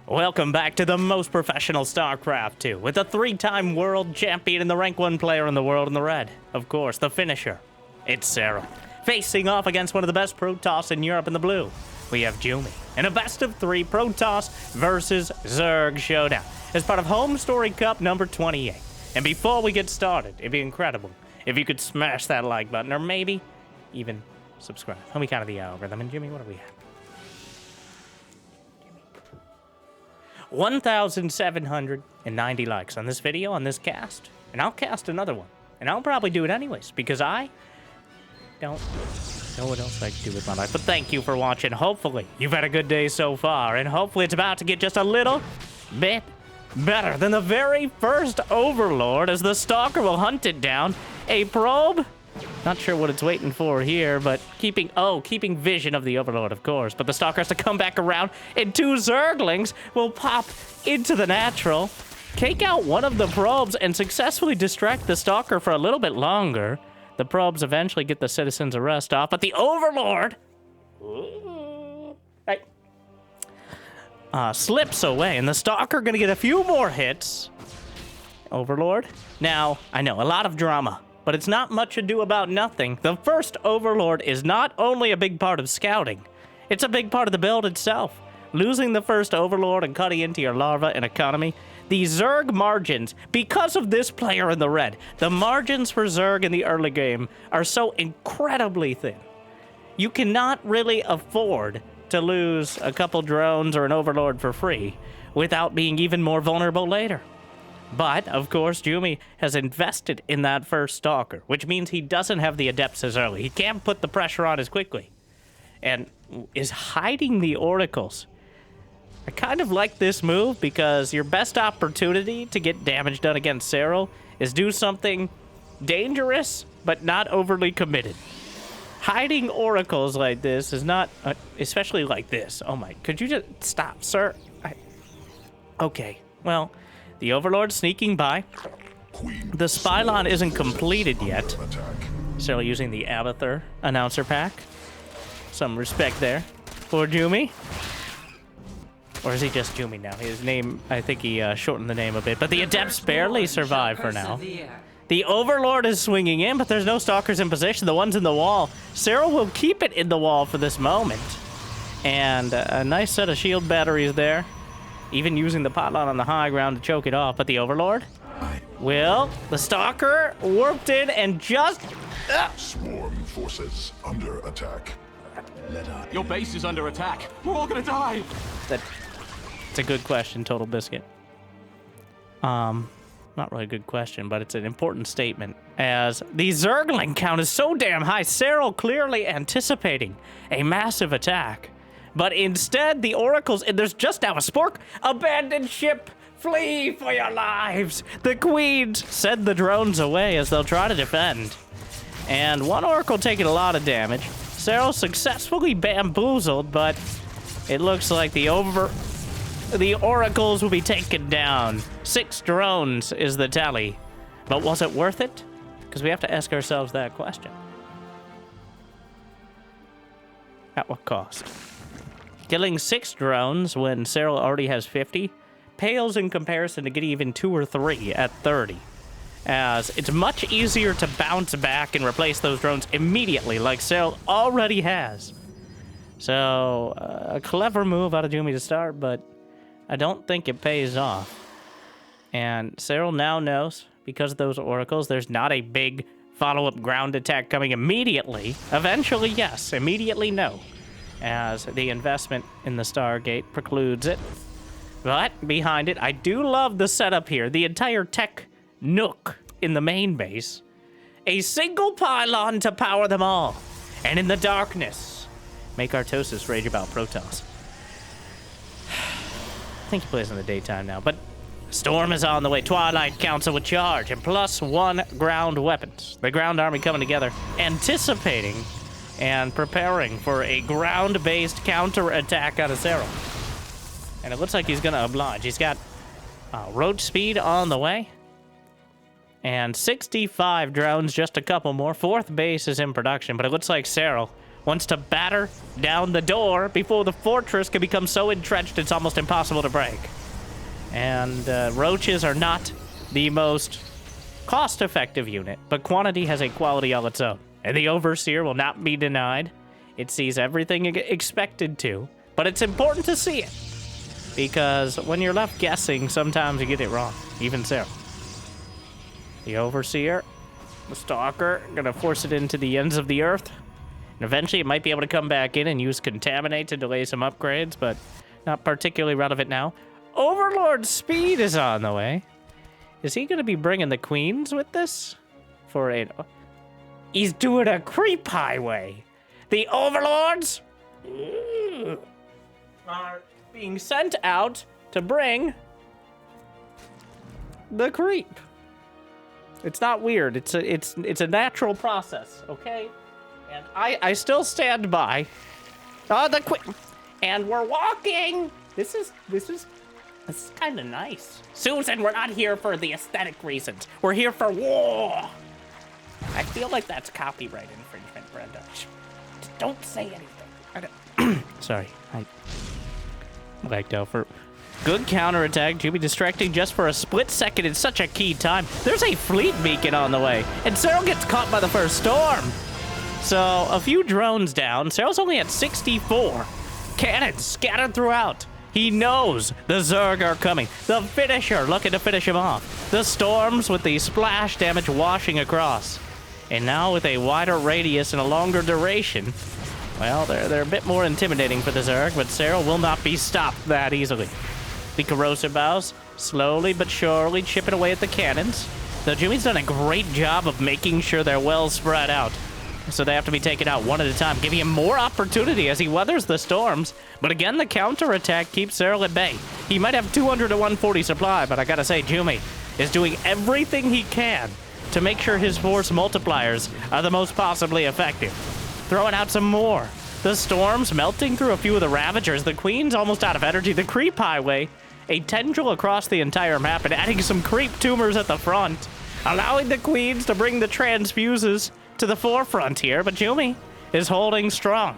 Welcome back to the most professional StarCraft 2, with a 3-time world champion and the rank 1 player in the world in the red. Of course, the finisher. It's Serral. Facing off against one of the best Protoss in Europe in the blue. We have Jumy, in a best of 3 Protoss versus Zerg showdown as part of Homestory Cup number 28. And before we get started, it'd be incredible if you could smash that like button, or maybe even subscribe. Tell me kind of the algorithm. And Jimmy, what are we at? 1,790 likes on this video, on this cast, and I'll cast another one. And I'll probably do it anyways, because I don't know what else I can do with my life. But thank you for watching. Hopefully, you've had a good day so far, and hopefully it's about to get just a little bit better than the very first Overlord, as the Stalker will hunt it down. A probe? Not sure what it's waiting for here, but keeping vision of the Overlord, of course. But the Stalker has to come back around, and 2 Zerglings will pop into the natural, take out one of the probes, and successfully distract the Stalker for a little bit longer. The probes eventually get the Citizen's Arrest off, but the Overlord slips away, and the Stalker gonna get a few more hits. Overlord. Now, I know, a lot of drama, but it's not much ado about nothing. The first Overlord is not only a big part of scouting, it's a big part of the build itself. Losing the first Overlord and cutting into your larva and economy, the Zerg margins, because of this player in the red, the margins for Zerg in the early game are so incredibly thin. You cannot really afford to lose a couple drones or an Overlord for free without being even more vulnerable later. But, of course, Jumy has invested in that first Stalker, which means he doesn't have the Adepts as early. He can't put the pressure on as quickly. And is hiding the Oracles. I kind of like this move because your best opportunity to get damage done against Serral is do something dangerous, but not overly committed. Hiding Oracles like this is not, especially like this. Oh my, could you just stop, sir? Okay, well, the Overlord sneaking by. The Spylon isn't completed yet. Serral using the Abathur announcer pack. Some respect there for Jumy. Or is he just Jumy now? His name, I think he shortened the name a bit. But the Adepts barely survive for now. The Overlord is swinging in, but there's no Stalkers in position. The one's in the wall. Serral will keep it in the wall for this moment. And a nice set of shield batteries there. Even using the potline on the high ground to choke it off. But the Overlord will. The Stalker warped in and just... Swarm forces under attack. Your base is under attack. We're all gonna die. It's a good question, Total Biscuit. Not really a good question, but it's an important statement. As the Zergling count is so damn high, Serral clearly anticipating a massive attack. But instead, the Oracles, and there's just now a spork. Abandoned ship, flee for your lives. The Queens send the drones away as they'll try to defend. And one Oracle taking a lot of damage. Serral successfully bamboozled, but it looks like the Oracles will be taken down. 6 drones is the tally. But was it worth it? Because we have to ask ourselves that question. At what cost? Killing 6 drones when Serral already has 50 pales in comparison to getting even 2 or 3 at 30. As it's much easier to bounce back and replace those drones immediately, like Serral already has. So, a clever move out of Jumy to start, but I don't think it pays off. And Serral now knows, because of those Oracles, there's not a big follow-up ground attack coming immediately. Eventually, yes. Immediately, no. As the investment in the Stargate precludes it. But behind it, I do love the setup here. The entire tech nook in the main base. A single pylon to power them all. And in the darkness, make Artosis rage about Protoss. I think he plays in the daytime now, but Storm is on the way. Twilight Council with charge and +1 ground weapons. The ground army coming together, anticipating and preparing for a ground-based counter-attack out of Serral. And it looks like he's going to oblige. He's got road speed on the way. And 65 drones, just a couple more. 4th base is in production, but it looks like Serral wants to batter down the door before the fortress can become so entrenched it's almost impossible to break. And roaches are not the most cost-effective unit, but quantity has a quality all its own. And the Overseer will not be denied. It sees everything expected to, but it's important to see it. Because when you're left guessing, sometimes you get it wrong, even so. The Overseer, the Stalker, gonna force it into the ends of the earth. And eventually it might be able to come back in and use Contaminate to delay some upgrades, but not particularly relevant now. Overlord's speed is on the way. Is he gonna be bringing the queens with this? For a... He's doing a creep highway. The Overlords are being sent out to bring the creep. It's not weird. It's a natural process, okay? And I still stand by. Oh, the quick, and we're walking. This is kind of nice. Susan, we're not here for the aesthetic reasons. We're here for war. I feel like that's copyright infringement, Brenda. Just don't say anything. Sorry, I lagged out for good counterattack. Jumy distracting just for a split second in such a key time. There's a fleet beacon on the way, and Serral gets caught by the first storm. So a few drones down. Serral's only at 64. Cannons scattered throughout. He knows the Zerg are coming. The finisher looking to finish him off. The storms with the splash damage washing across. And now with a wider radius and a longer duration, well, they're a bit more intimidating for the Zerg, but Serral will not be stopped that easily. The corrosive bows slowly but surely chipping away at the cannons. The Jumy's done a great job of making sure they're well spread out. So they have to be taken out one at a time, giving him more opportunity as he weathers the storms. But again, the counterattack keeps Serral at bay. He might have 200 to 140 supply, but I gotta say, Jumy is doing everything he can to make sure his force multipliers are the most possibly effective. Throwing out some more. The storms melting through a few of the Ravagers. The Queen's almost out of energy. The creep highway, a tendril across the entire map, and adding some creep tumors at the front, allowing the Queens to bring the transfuses to the forefront here, but Jumy is holding strong.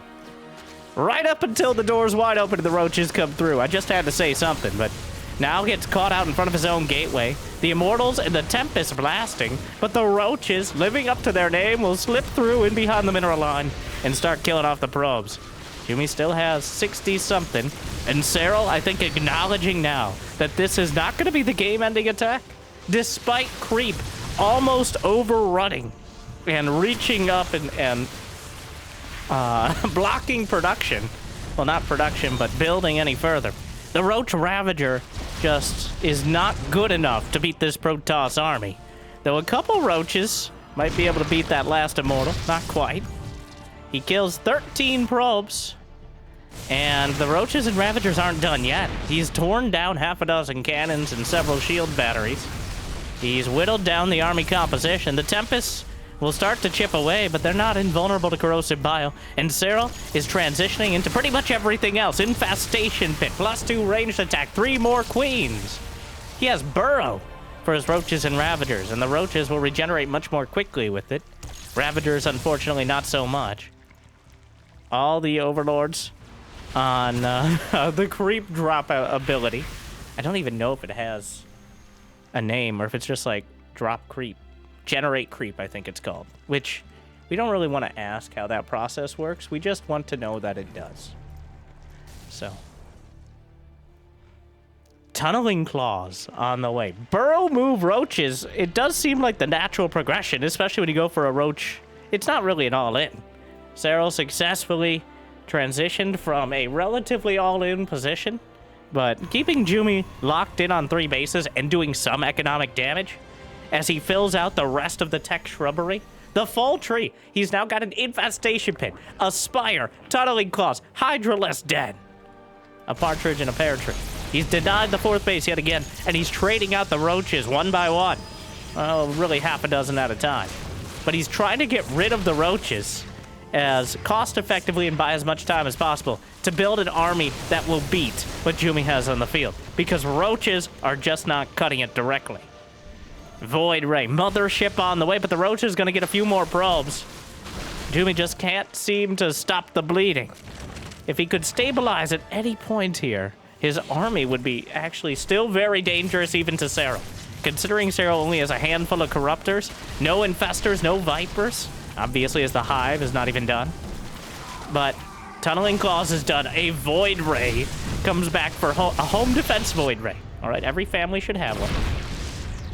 Right up until the door's wide open and the roaches come through. I just had to say something, but now gets caught out in front of his own gateway. The Immortals and the Tempest blasting, but the roaches, living up to their name, will slip through in behind the mineral line and start killing off the probes. Jumy still has 60-something, and Serral, I think, acknowledging now that this is not going to be the game-ending attack, despite creep almost overrunning and reaching up and blocking production. Well, not production, but building any further. The Roach Ravager just is not good enough to beat this Protoss army. Though a couple Roaches might be able to beat that last Immortal. Not quite. He kills 13 probes. And the Roaches and Ravagers aren't done yet. He's torn down half a dozen cannons and several shield batteries. He's whittled down the army composition. The Tempests will start to chip away, but they're not invulnerable to corrosive bile. And Serral is transitioning into pretty much everything else. Infestation Pit, +2 ranged attack, 3 more Queens. He has Burrow for his Roaches and Ravagers, and the Roaches will regenerate much more quickly with it. Ravagers, unfortunately, not so much. All the Overlords on the creep drop ability. I don't even know if it has a name or if it's just like drop creep. Generate creep, I think it's called. Which we don't really want to ask how that process works. We just want to know that it does. So. Tunneling Claws on the way. Burrow move Roaches. It does seem like the natural progression, especially when you go for a Roach. It's not really an all-in. Serral successfully transitioned from a relatively all-in position, but keeping Jumy locked in on 3 bases and doing some economic damage as he fills out the rest of the tech shrubbery. The full tree. He's now got an infestation pit, a spire, tunneling claws, Hydraless den, a partridge and a pear tree. He's denied the 4th base yet again, and he's trading out the roaches one by one. Well, really half a dozen at a time. But he's trying to get rid of the roaches as cost-effectively and by as much time as possible to build an army that will beat what Jumy has on the field, because roaches are just not cutting it directly. Void Ray, Mothership on the way, but the Roach is going to get a few more probes. Jumy just can't seem to stop the bleeding. If he could stabilize at any point here, his army would be actually still very dangerous even to Serral. Considering Serral only has a handful of corruptors, no infestors, no vipers, obviously as the hive is not even done. But Tunneling Claws is done. A Void Ray comes back for a home defense Void Ray. All right, every family should have one.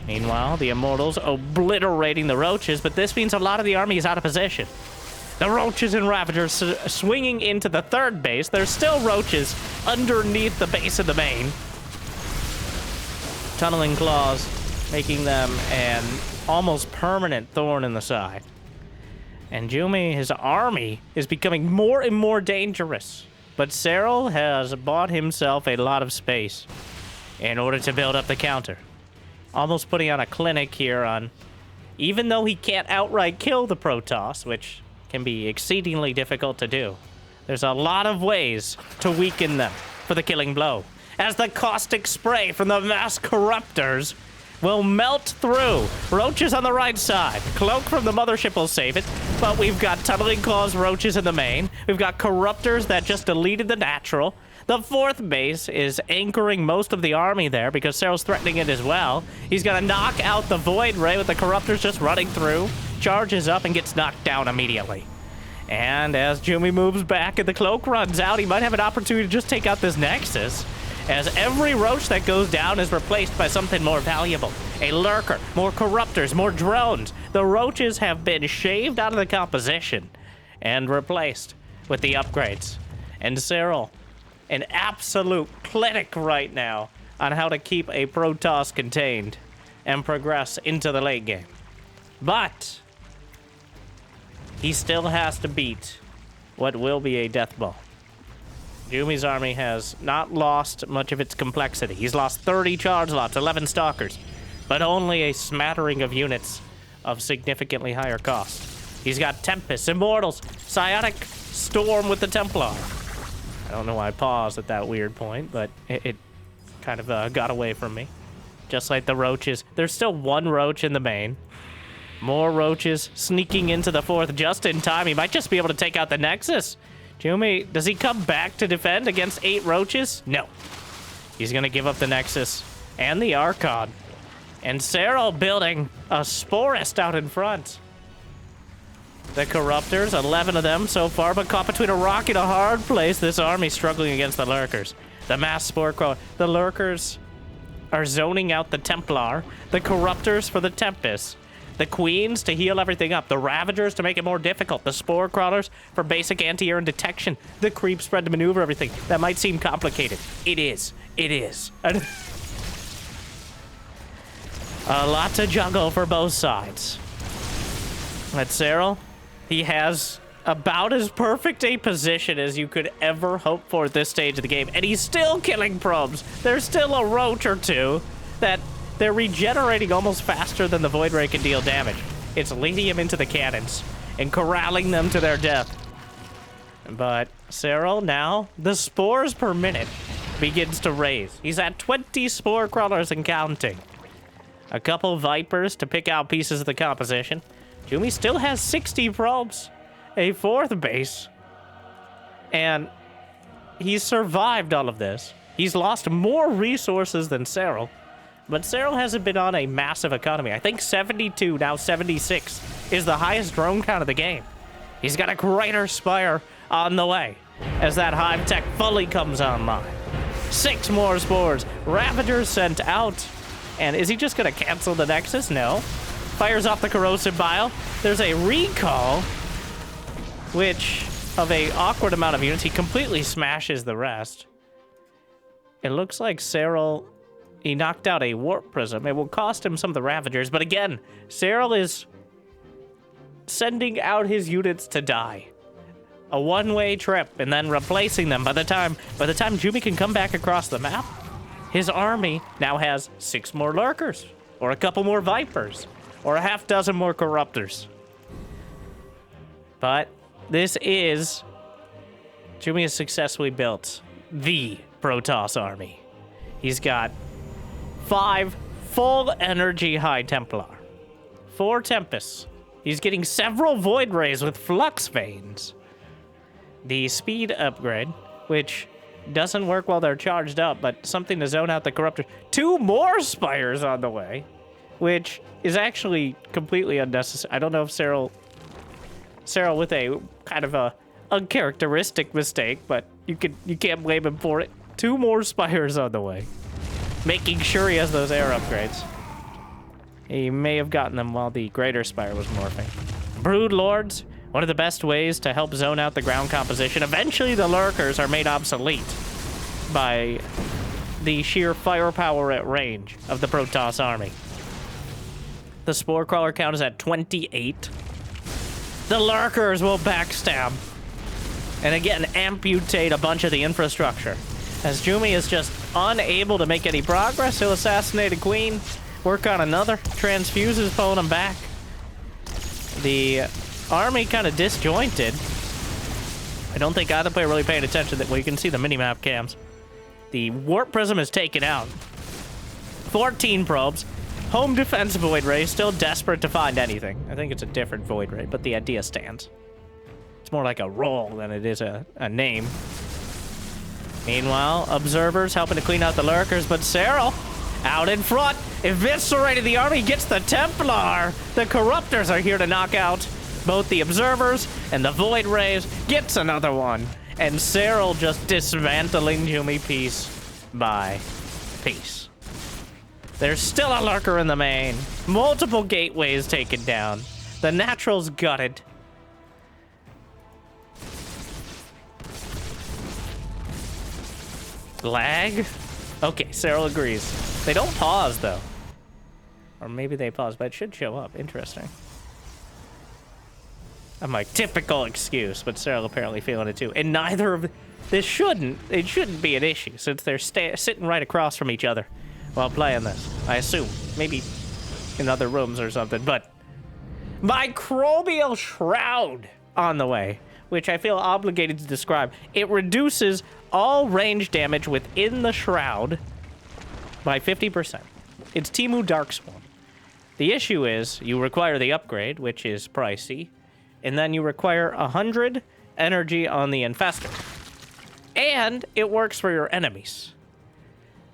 Meanwhile, the Immortals obliterating the Roaches, but this means a lot of the army is out of position. The Roaches and Ravagers swinging into the third base. There's still Roaches underneath the base of the main. Tunneling Claws making them an almost permanent thorn in the side. And Jumy, his army, is becoming more and more dangerous. But Serral has bought himself a lot of space in order to build up the counter. Almost putting on a clinic here on... Even though he can't outright kill the Protoss, which can be exceedingly difficult to do, there's a lot of ways to weaken them for the killing blow. As the caustic spray from the mass corruptors will melt through. Roaches on the right side. Cloak from the mothership will save it. But we've got Tunneling Claws Roaches in the main. We've got Corruptors that just deleted the natural. The fourth base is anchoring most of the army there because Serral's threatening it as well. He's going to knock out the Void Ray with the Corruptors just running through. Charges up and gets knocked down immediately. And as Jumy moves back and the Cloak runs out, he might have an opportunity to just take out this Nexus. As every Roach that goes down is replaced by something more valuable. A Lurker, more Corruptors, more drones. The Roaches have been shaved out of the composition and replaced with the upgrades. And Serral, an absolute clinic right now on how to keep a Protoss contained and progress into the late game. But he still has to beat what will be a death ball. Jumy's army has not lost much of its complexity. He's lost 30 charge lots, 11 stalkers, but only a smattering of units of significantly higher cost. He's got Tempests, Immortals, Psionic Storm with the Templar. I don't know why I paused at that weird point, but it kind of got away from me. Just like the Roaches. There's still one Roach in the main. More Roaches sneaking into the fourth just in time. He might just be able to take out the Nexus. Jumy, does he come back to defend against 8 Roaches? No. He's going to give up the Nexus and the Archon. And Serral building a Sporist out in front. The Corruptors, 11 of them so far, but caught between a rock and a hard place. This army struggling against the Lurkers. The Mass Spore Crawler. The Lurkers are zoning out the Templar. The Corruptors for the Tempest. The Queens to heal everything up. The Ravagers to make it more difficult. The Spore Crawlers for basic anti-air and detection. The Creep Spread to maneuver everything. That might seem complicated. It is. It is. A lot to juggle for both sides. At Serral, he has about as perfect a position as you could ever hope for at this stage of the game. And he's still killing probes. There's still a Roach or two that... they're regenerating almost faster than the Void Ray can deal damage. It's leading him into the cannons and corralling them to their death. But Serral now, the spores per minute begins to raise. He's at 20 Spore Crawlers and counting. A couple Vipers to pick out pieces of the composition. Jumy still has 60 probes, a fourth base, and he's survived all of this. He's lost more resources than Serral. But Serral hasn't been on a massive economy. I think 72, now 76, is the highest drone count of the game. He's got a greater Spire on the way as that Hive Tech fully comes online. 6 more Spores. Ravagers sent out. And is he just going to cancel the Nexus? No. Fires off the Corrosive Bile. There's a recall, which, of a awkward amount of units, he completely smashes the rest. It looks like Serral... he knocked out a Warp Prism. It will cost him some of the Ravagers, but again, Serral is sending out his units to die. A one-way trip, and then replacing them by the time Jumy can come back across the map. His army now has 6 more Lurkers, or a couple more Vipers, or a half dozen more Corruptors. But this is... Jumy has successfully built the Protoss army. He's got 5 full energy High Templar, 4 Tempests, He's getting several Void Rays with Flux Veins. The speed upgrade, which doesn't work while they're charged up, but something to zone out the Corruptors. 2 more Spires on the way, which is actually completely unnecessary. I don't know if Serral with a kind of a uncharacteristic mistake, but you can't blame him for it. 2 more Spires on the way, making sure he has those air upgrades. He may have gotten them while the Greater Spire was morphing. Brood Lords, one of the best ways to help zone out the ground composition. Eventually, the Lurkers are made obsolete by the sheer firepower at range of the Protoss army. The Spore Crawler count is at 28. The Lurkers will backstab and again amputate a bunch of the infrastructure. As Jumy is just unable to make any progress, he'll assassinate a queen, work on another, transfuses pulling him back. The army kind of disjointed. I don't think either player really paying attention. Well, you can see the minimap cams. The Warp Prism is taken out. 14 probes. Home defense Void Ray, still desperate to find anything. I think it's a different Void Ray, but the idea stands. It's more like a role than it is a name. Meanwhile, observers helping to clean out the Lurkers, but Serral out in front, eviscerated the army, gets the Templar. The Corruptors are here to knock out both the observers and the Void Rays, gets another one. And Serral just dismantling Jumy piece by piece. There's still a Lurker in the main. Multiple gateways taken down. The Natural's gutted. Lag? Okay, Serral agrees. They don't pause, though. Or maybe they pause, but it should show up. Interesting. I'm like, typical excuse, but Serral apparently feeling it too. And neither of it shouldn't be an issue since they're sitting right across from each other while playing this. I assume, maybe in other rooms or something. But Microbial Shroud on the way, which I feel obligated to describe. It reduces all range damage within the shroud by 50%. It's Timu Darkspawn. The issue is you require the upgrade, which is pricey. And then you require 100 energy on the Infestor. And it works for your enemies.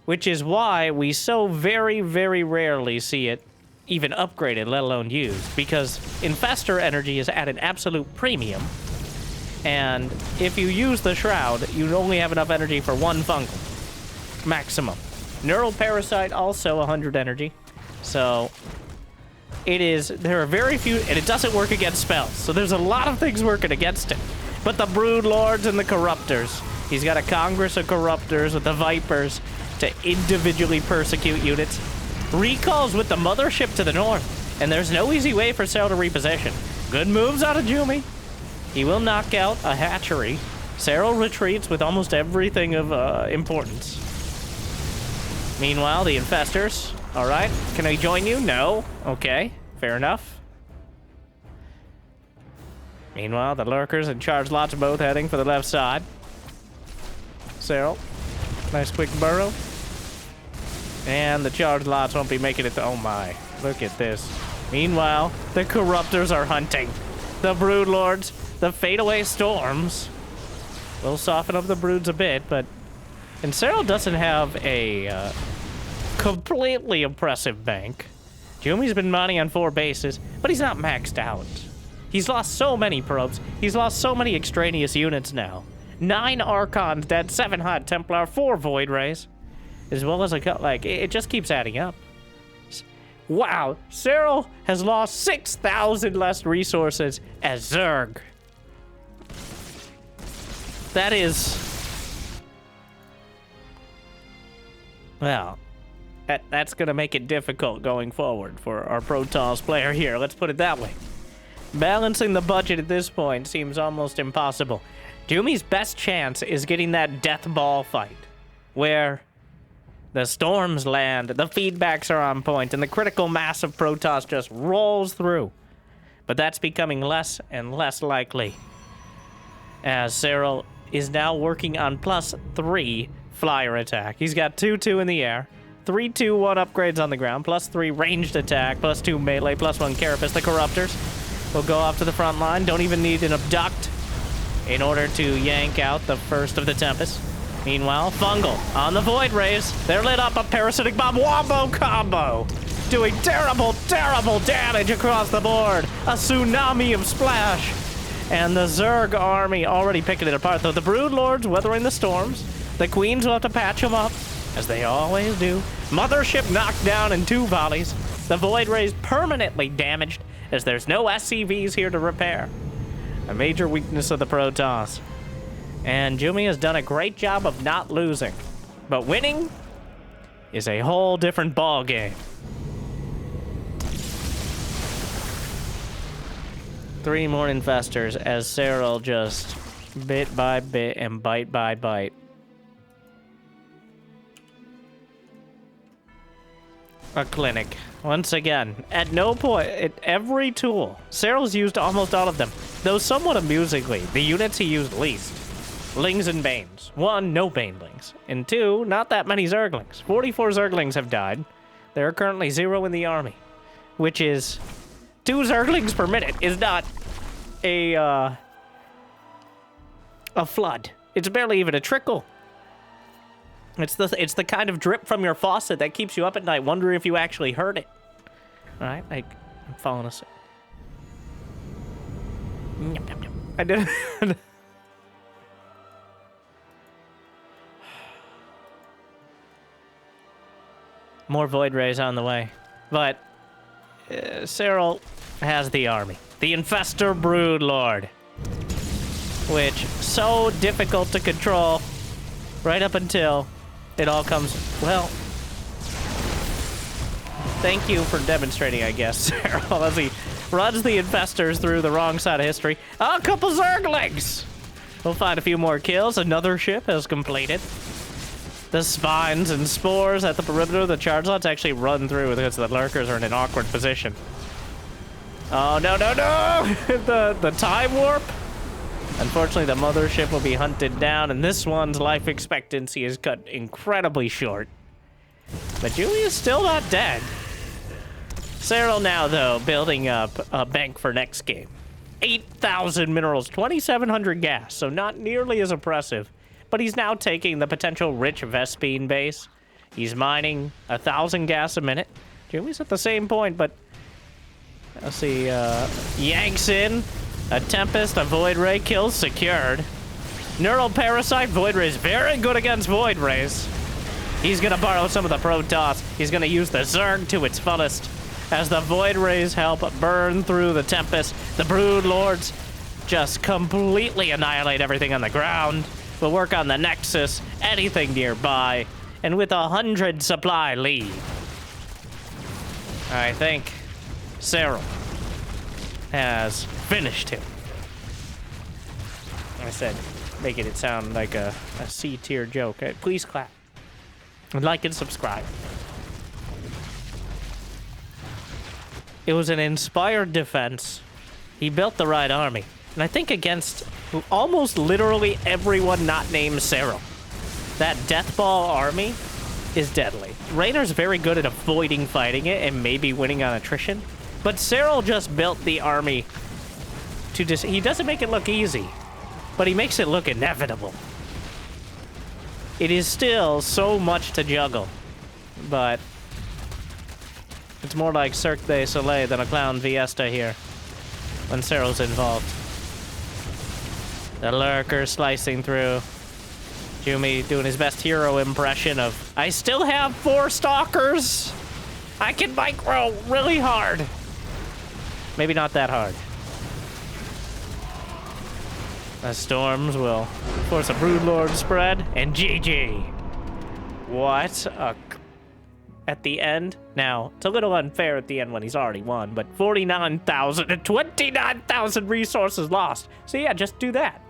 Which is why we so very, very rarely see it even upgraded, let alone used. Because Infestor energy is at an absolute premium. And if you use the Shroud, you only have enough energy for 1 fungal. Maximum. Neural Parasite, also 100 energy. So there are very few, and it doesn't work against spells. So there's a lot of things working against it. But the Brood Lords and the Corruptors. He's got a Congress of Corruptors with the Vipers to individually persecute units. Recalls with the Mothership to the north. And there's no easy way for Serral to reposition. Good moves out of Jumy. He will knock out a hatchery. Serral retreats with almost everything of importance. Meanwhile, the Infestors. All right, can I join you? No. Okay, fair enough. Meanwhile, the Lurkers and Charge Lots are both heading for the left side. Serral, nice quick burrow. And the Charge Lots won't be making it to... Oh my, look at this. Meanwhile, the Corruptors are hunting. The Brood Lords, the Fadeaway Storms. Will soften up the Broods a bit, but... And Serral doesn't have a completely impressive bank. Jumy's been mining on 4 bases, but he's not maxed out. He's lost so many probes. He's lost so many extraneous units now. 9 Archons dead, 7 Hot Templar, 4 Void Rays. As well as it just keeps adding up. Wow, Serral has lost 6,000 less resources as Zerg. That is... Well, that's going to make it difficult going forward for our Protoss player here. Let's put it that way. Balancing the budget at this point seems almost impossible. Jumy's best chance is getting that death ball fight, where the storms land, the feedbacks are on point, and the critical mass of Protoss just rolls through. But that's becoming less and less likely, as Serral is now working on +3 flyer attack. He's got 2/2 in the air, 3/2/1 upgrades on the ground, +3 ranged attack, +2 melee, +1 carapace. The Corruptors will go off to the front line. Don't even need an abduct in order to yank out the first of the Tempest. Meanwhile, Fungal on the Void Rays. They're lit up a Parasitic Bomb Wombo combo, doing terrible, terrible damage across the board. A tsunami of splash. And the Zerg army already picking it apart, though the Brood Lords weathering the storms. The Queens will have to patch them up, as they always do. Mothership knocked down in 2 volleys. The Void Rays permanently damaged, as there's no SCVs here to repair. A major weakness of the Protoss. And Jumy has done a great job of not losing. But winning is a whole different ball game. 3 more infestors as Serral just bit by bit and bite by bite. A clinic. Once again, at no point, at every tool, Serral's used almost all of them. Though somewhat amusingly, the units he used least. Lings and Banes. 1, no Banelings. And 2, not that many Zerglings. 44 Zerglings have died. There are currently 0 in the army. Which is 2 Zerglings per minute is not a flood. It's barely even a trickle. It's the kind of drip from your faucet that keeps you up at night wondering if you actually heard it. All right, I'm falling asleep. I did. More Void Rays on the way, but Serral has the army, the Infestor Brood Lord, which so difficult to control, right up until it all comes. Well, thank you for demonstrating, I guess, Serral, as he runs the Infestors through the wrong side of history. Oh, a couple Zerglings! We'll find a few more kills. Another ship has completed. The Spines and Spores at the perimeter. The charge lots actually run through because the Lurkers are in an awkward position. Oh, no, no, no! the Time Warp. Unfortunately, the Mothership will be hunted down, and this one's life expectancy is cut incredibly short. But Jumy is still not dead. Serral now, though, building up a bank for next game. 8,000 minerals, 2,700 gas, so not nearly as impressive. But he's now taking the potential rich Vespine base. He's mining 1,000 gas a minute. Jumy's at the same point, but let's see, yanks in a Tempest, a Void Ray, kills secured. Neural Parasite, Void Ray is very good against Void Rays. He's gonna borrow some of the Protoss. He's gonna use the Zerg to its fullest as the Void Rays help burn through the Tempest. The Brood Lords just completely annihilate everything on the ground. We'll work on the Nexus, anything nearby, and with 100 supply lead, I think Serral has finished him. I said, making it sound like a C-tier joke. Please clap. And like and subscribe. It was an inspired defense. He built the right army. And I think against almost literally everyone not named Serral. That Deathball army is deadly. Raynor's very good at avoiding fighting it and maybe winning on attrition. But Serral just built the army to just... He doesn't make it look easy, but he makes it look inevitable. It is still so much to juggle, but it's more like Cirque du Soleil than a clown fiesta here when Serral's involved. The Lurker slicing through. Jumy doing his best hero impression of, I still have 4 Stalkers. I can micro really hard. Maybe not that hard. The Storms will force a Brood Lord spread, and GG. What a... At the end, now, it's a little unfair at the end when he's already won, but 49,000 and 29,000 resources lost. So yeah, just do that.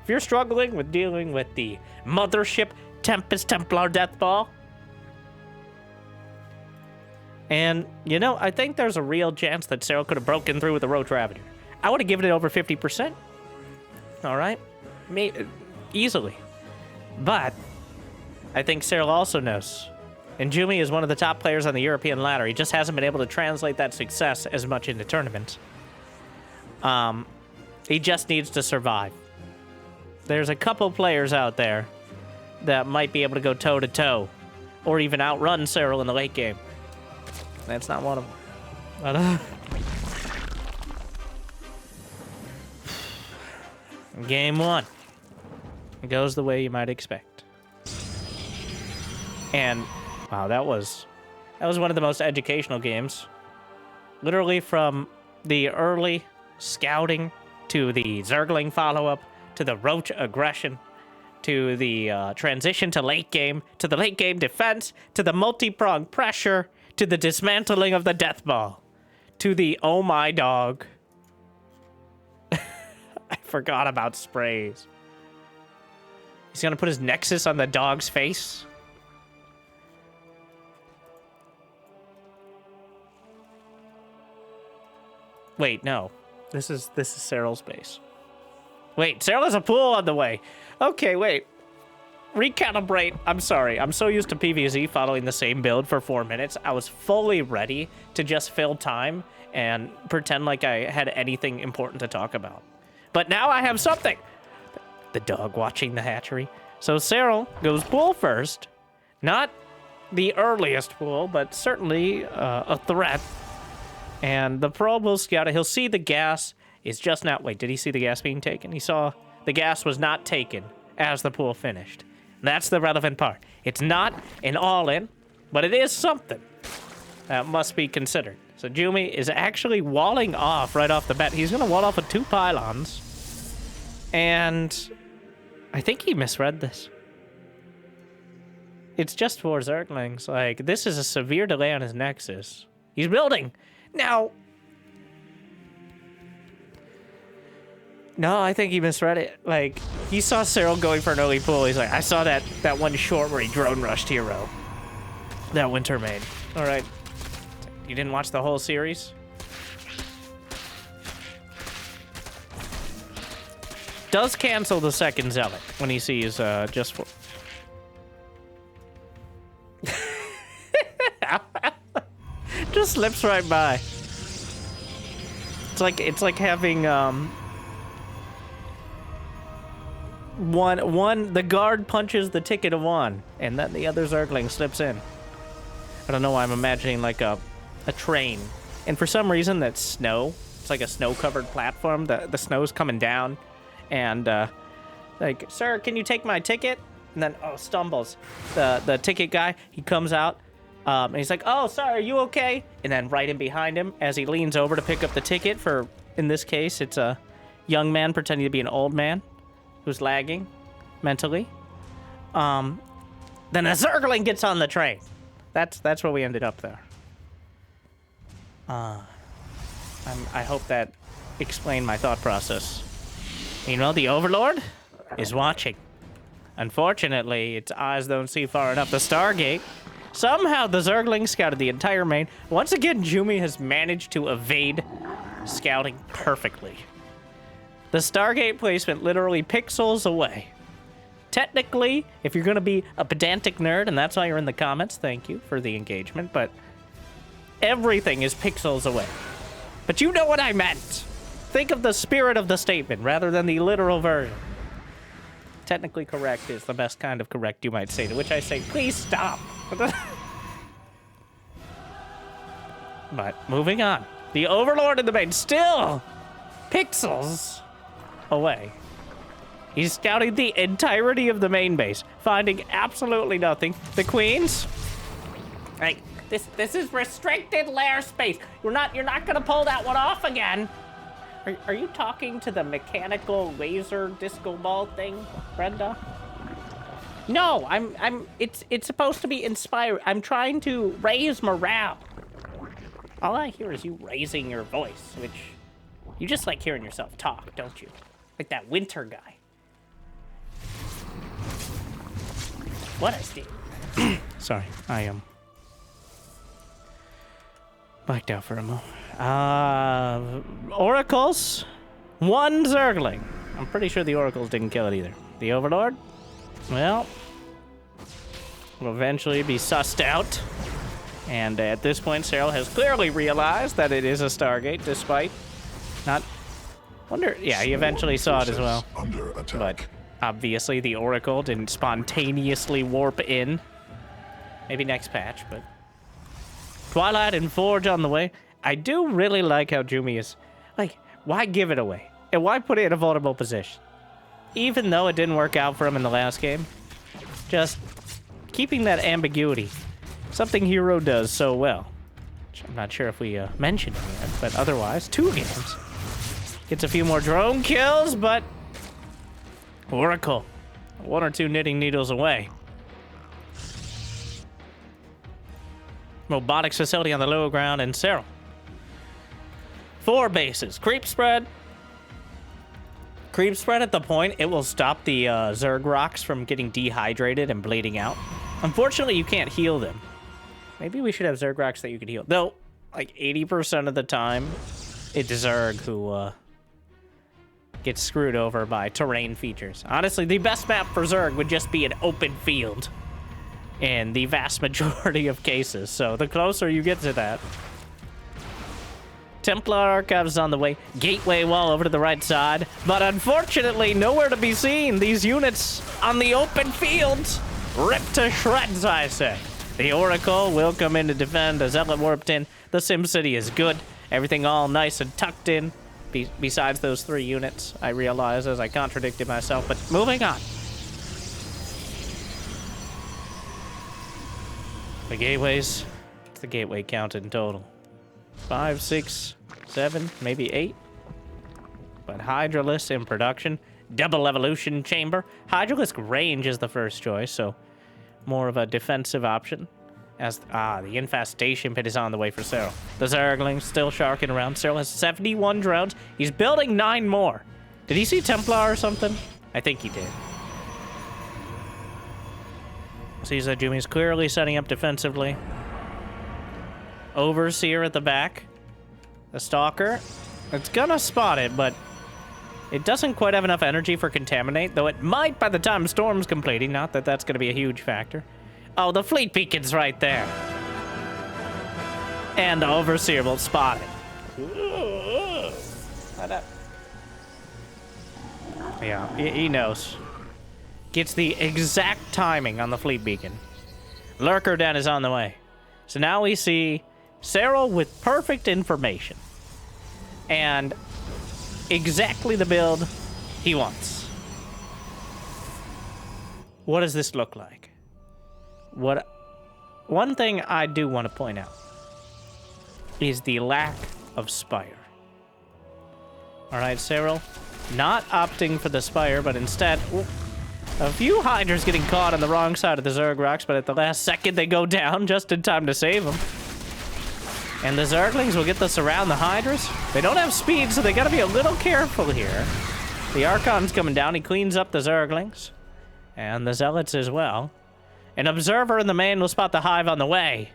If you're struggling with dealing with the Mothership Tempest Templar Deathball, and, you know, I think there's a real chance that Serral could have broken through with the Roach Ravager. I would have given it over 50%. All right? Easily. But I think Serral also knows. And Jumy is one of the top players on the European ladder. He just hasn't been able to translate that success as much into tournaments. He just needs to survive. There's a couple players out there that might be able to go toe-to-toe or even outrun Serral in the late game. That's not one of them. But, Game 1. It goes the way you might expect. And, wow, that was one of the most educational games. Literally from the early scouting to the Zergling follow-up to the Roach aggression to the transition to late game, to the late game defense, to the multi-pronged pressure, to the dismantling of the death ball, to the oh my dog. I forgot about sprays. He's gonna put his nexus on the dog's face. Wait, no. This is Serral's base. Wait, Serral has a pool on the way. Okay, wait. Recalibrate. I'm sorry. I'm so used to PvZ following the same build for 4 minutes. I was fully ready to just fill time and pretend like I had anything important to talk about. But now I have something. The dog watching the hatchery. So Serral goes pool first. Not the earliest pool, but certainly a threat. And the probe will scout it. He'll see the gas is just not... Wait, did he see the gas being taken? He saw the gas was not taken as the pool finished. That's the relevant part. It's not an all-in, but it is something that must be considered. So Jumy is actually walling off right off the bat. He's going to wall off with 2 pylons. And I think he misread this. It's just 4 Zerglings. Like, this is a severe delay on his Nexus. He's building. Now... No, I think he misread it. Like, he saw Serral going for an early pull. He's like, I saw that one short where he drone rushed hero. That Winter made. All right. You didn't watch the whole series? Does cancel the second Zealot when he sees just 4. Just slips right by. It's like having the guard punches the ticket of 1, and then the other Zergling slips in. I don't know why I'm imagining like a train, and for some reason that's snow. It's like a snow-covered platform. The snow's coming down, and like, sir, can you take my ticket? And then stumbles. The ticket guy, he comes out, and he's like, oh, sorry, are you okay? And then right in behind him, as he leans over to pick up the ticket for, in this case, it's a young man pretending to be an old man who's lagging mentally. Then a Zergling gets on the train. That's where we ended up there. I hope that explained my thought process. You know, the Overlord is watching. Unfortunately, its eyes don't see far enough. The Stargate. Somehow the Zergling scouted the entire main. Once again, Jumy has managed to evade scouting perfectly. The Stargate placement literally pixels away. Technically, if you're going to be a pedantic nerd, and that's why you're in the comments, thank you for the engagement, but everything is pixels away. But you know what I meant. Think of the spirit of the statement rather than the literal version. Technically correct is the best kind of correct you might say, to which I say, please stop. But moving on. The Overlord in the main still pixels away. He's scouting the entirety of the main base, finding absolutely nothing. The Queens, like, this is restricted lair space. You're not gonna pull that one off again. Are you talking to the mechanical laser disco ball thing, Brenda? No, it's supposed to be inspiring. I'm trying to raise morale. All I hear is you raising your voice, which you just like hearing yourself talk, don't you? Like that Winter guy. What a Steve. Sorry, I am blacked out for a moment. Oracles, 1 Zergling. I'm pretty sure the Oracles didn't kill it either. The Overlord, well, will eventually be sussed out. And at this point, Serral has clearly realized that it is a Stargate, despite not Wonder, yeah, he eventually saw it as well. Under attack. But obviously the Oracle didn't spontaneously warp in. Maybe next patch, but... Twilight and Forge on the way. I do really like how Jumy is... Like, why give it away? And why put it in a vulnerable position? Even though it didn't work out for him in the last game. Just keeping that ambiguity. Something Hero does so well. Which I'm not sure if we mentioned it yet, but otherwise, 2 games. Gets a few more drone kills, but... Oracle. 1 or 2 knitting needles away. Robotics facility on the low ground in Serral. 4 bases. Creep spread. Creep spread at the point it will stop the Zerg rocks from getting dehydrated and bleeding out. Unfortunately, you can't heal them. Maybe we should have Zerg rocks that you can heal. Though, like 80% of the time, it's Zerg who gets screwed over by terrain features. Honestly, the best map for Zerg would just be an open field in the vast majority of cases. So the closer you get to that. Templar Archives on the way. Gateway wall over to the right side. But unfortunately, nowhere to be seen. These units on the open fields. Ripped to shreds, I say. The Oracle will come in to defend. The Zealot warped in. The Sim City is good. Everything all nice and tucked in. Besides those 3 units, I realize as I contradicted myself. But moving on. The gateways. What's the gateway count in total? 5, 6, 7, maybe 8. But Hydralisk in production. Double evolution chamber. Hydralisk range is the first choice, so more of a defensive option. As the infestation pit is on the way for Serral. The Zerglings still sharking around. Serral has 71 drones. He's building 9 more. Did he see Templar or something? I think he did. Sees that Jumy's clearly setting up defensively. Overseer at the back. The Stalker. It's gonna spot it, but it doesn't quite have enough energy for Contaminate, though it might by the time Storm's completing. Not that that's gonna be a huge factor. Oh, the Fleet Beacon's right there. And the Overseer will spot it. Yeah, he knows. Gets the exact timing on the Fleet Beacon. Lurker Den is on the way. So now we see Serral with perfect information. And exactly the build he wants. What does this look like? One thing I do want to point out is the lack of Spire. Alright, Serral, not opting for the Spire, but instead, a few Hydras getting caught on the wrong side of the Zerg rocks, but at the last second they go down just in time to save them. And the Zerglings will get to surround the Hydras. They don't have speed, so they gotta be a little careful here. The Archon's coming down, he cleans up the Zerglings. And the Zealots as well. An Observer in the main will spot the Hive on the way.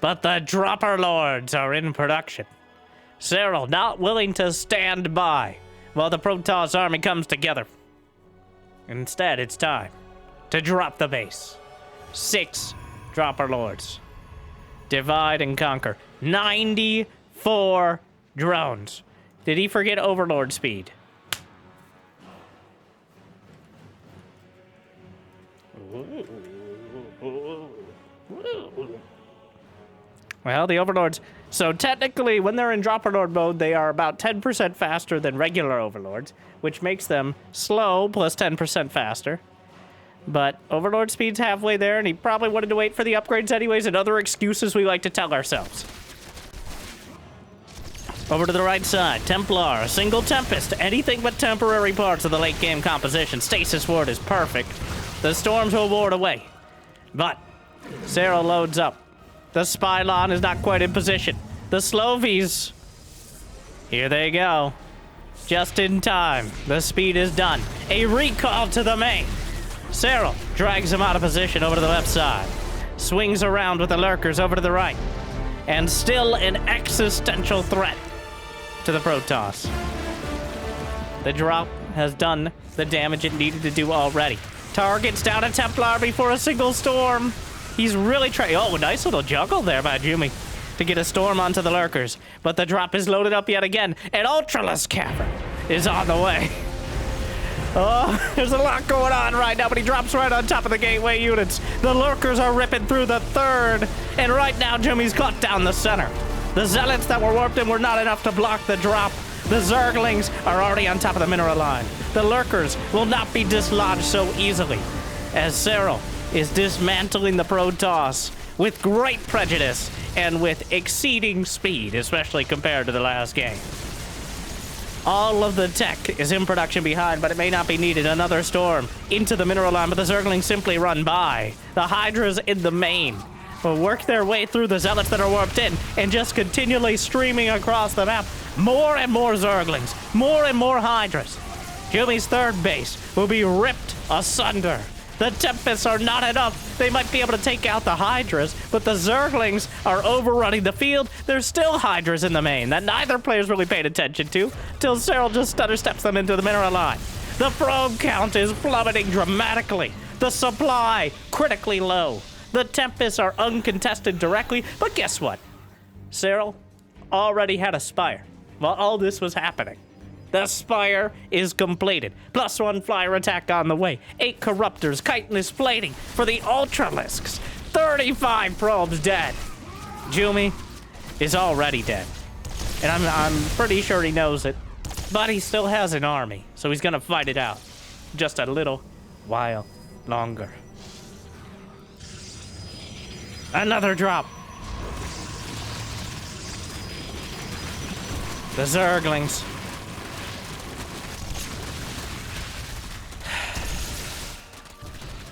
But the Dropper Lords are in production. Serral not willing to stand by while the Protoss army comes together. Instead, it's time to drop the base. 6 Dropper Lords. Divide and conquer. 94 drones. Did he forget Overlord speed? Well, the Overlords... So technically, when they're in Dropper Lord mode, they are about 10% faster than regular Overlords, which makes them slow plus 10% faster. But Overlord speed's halfway there, and he probably wanted to wait for the upgrades anyways, and other excuses we like to tell ourselves. Over to the right side, Templar, a single Tempest, anything but temporary parts of the late game composition. Stasis Ward is perfect. The Storms will ward away. But Serral loads up. The Spylon is not quite in position. The Slovies, here they go. Just in time. The speed is done. A recall to the main. Serral drags him out of position over to the left side. Swings around with the Lurkers over to the right. And still an existential threat to the Protoss. The drop has done the damage it needed to do already. Targets down a Templar before a single Storm. He's really trying. Oh, nice little juggle there by Jumy to get a Storm onto the Lurkers. But the drop is loaded up yet again. An Ultralisk Cavern. is on the way. Oh, there's a lot going on right now, but he drops right on top of the gateway units. The lurkers are ripping through the third, and right now Jumy's cut down the center. The zealots that were warped in were not enough to block the drop. The zerglings are already on top of the mineral line. The lurkers will not be dislodged so easily, as Serral is dismantling the Protoss with great prejudice and with exceeding speed, especially compared to the last game. All of the tech is in production behind, but it may not be needed. Another storm into the mineral line, but the Zerglings simply run by. The Hydras in the main will work their way through the Zealots that are warped in and just continually streaming across the map. More and more Zerglings, more and more Hydras. Jumy's third base will be ripped asunder. The Tempests are not enough. They might be able to take out the Hydras, but the Zerglings are overrunning the field. There's still Hydras in the main that neither player's really paid attention to, till Serral just stutter steps them into the mineral line. The probe count is plummeting dramatically. The supply critically low. The Tempests are uncontested directly, but guess what? Serral already had a Spire while all this was happening. The Spire is completed. +1 flyer attack on the way. 8 Corruptors, chitinous plating for the Ultralisks. 35 probes dead. Jumy is already dead. And I'm pretty sure he knows it. But he still has an army, so he's gonna fight it out. Just a little while longer. Another drop. The Zerglings.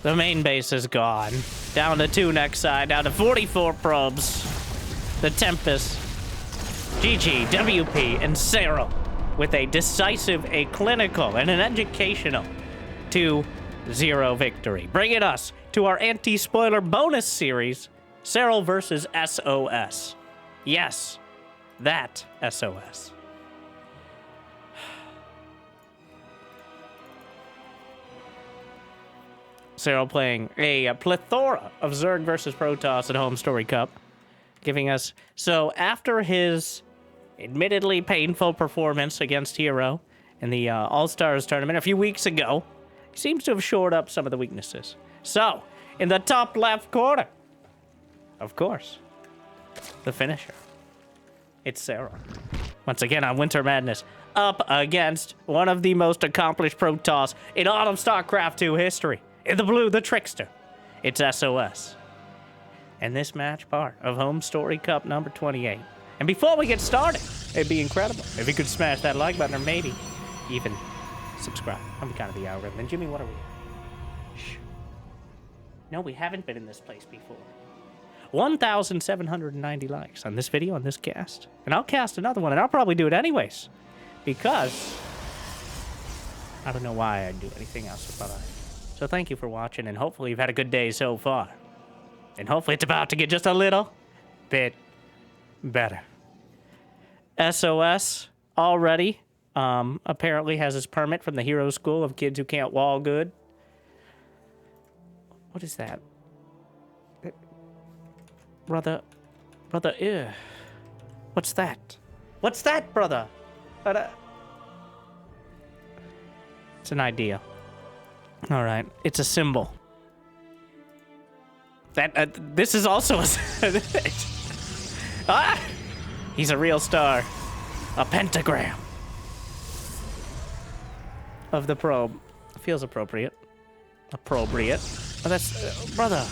The main base is gone. Down to 2 next side, down to 44 probes. The Tempest, GG, WP, and Serral with a decisive, a clinical, and an educational 2-0 victory. Bringing us to our anti-spoiler bonus series, Serral versus SOS. Yes, that SOS. Serral playing a plethora of Zerg versus Protoss at Homestory Cup, giving us... So after his admittedly painful performance against Hero in the All-Stars tournament a few weeks ago, he seems to have shored up some of the weaknesses. So, in the top left corner, of course, the finisher. It's Serral. Once again on Winter Madness, up against one of the most accomplished Protoss in all of StarCraft 2 history. In the blue, the Trickster. It's SOS. And this match part of Homestory Cup number 28. And before we get started, it'd be incredible if you could smash that like button or maybe even subscribe. I'm kind of the algorithm. And Jumy, what are we? Shh. No, we haven't been in this place before. 1,790 likes on this video, on this cast. And I'll cast another one, and I'll probably do it anyways. Because I don't know why I'd do anything else with my life. So thank you for watching, and hopefully you've had a good day so far. And hopefully it's about to get just a little bit better. SOS already apparently has his permit from the Hero School of Kids Who Can't Wall Good. What is that? Brother, ew. What's that? What's that, brother? It's an idea. All right, it's a symbol. That this is also a... Ah! He's a real star. A pentagram of the probe. Feels appropriate. Appropriate. Oh, that's... brother.